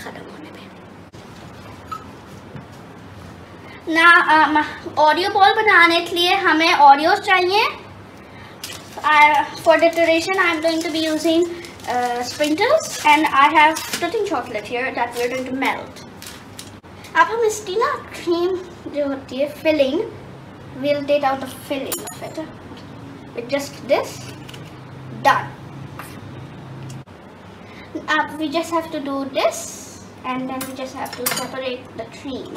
खत्म होने पे। ना ओरियो बॉल बनाने के लिए हमें ओरियोस चाहिए. For decoration I am going to be using sprinkles and I have floating chocolate here that we are going to melt. अब हम इसकी ना क्रीम जो होती है filling, we'll take out the filling of it with just this. Done. We just have to do this and then we just have to separate the cream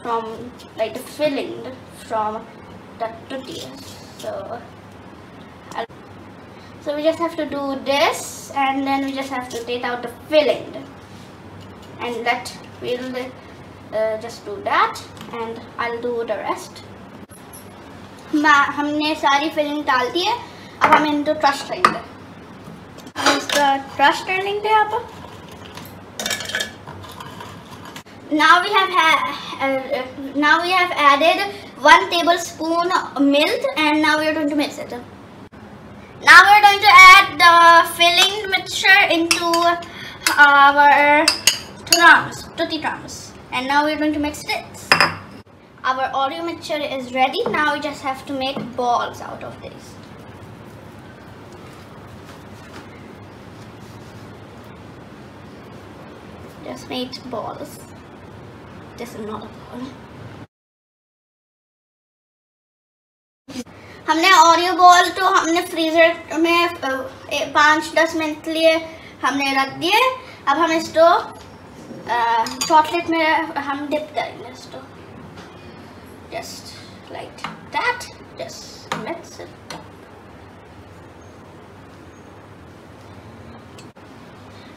from like the filling from the tutties. So we just have to do this and then we just have to take out the filling and that we'll just do that and I'll do the rest. हमने सारी filling डाल दी है. अब हम इनको crush करेंगे. इसका crush कर लेंगे आप. Now we have added 1 tablespoon milk and now we are going to mix it. Now we are going to add the filling mixture into our tutti drums, and now we are going to mix it. Our Oreo mixture is ready. Now we just have to make balls out of this. Just make balls. This is not a ball. हमने Oreo ball तो हमने freezer में 5-10 minute के लिए हमने रख दिए. अब हम इसको चॉकलेट में हम डिप करेंगे इसको. Just like that. Just mix it.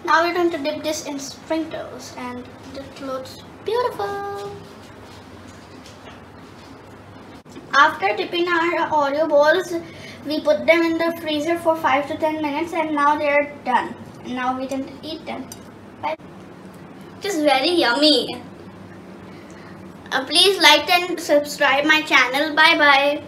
Now we're going to dip this in sprinkles and it looks beautiful. After dipping our Oreo balls, we put them in the freezer for 5 to 10 minutes and now they are done. And now we can eat them. Bye. It is very yummy. Please like and subscribe my channel. Bye bye.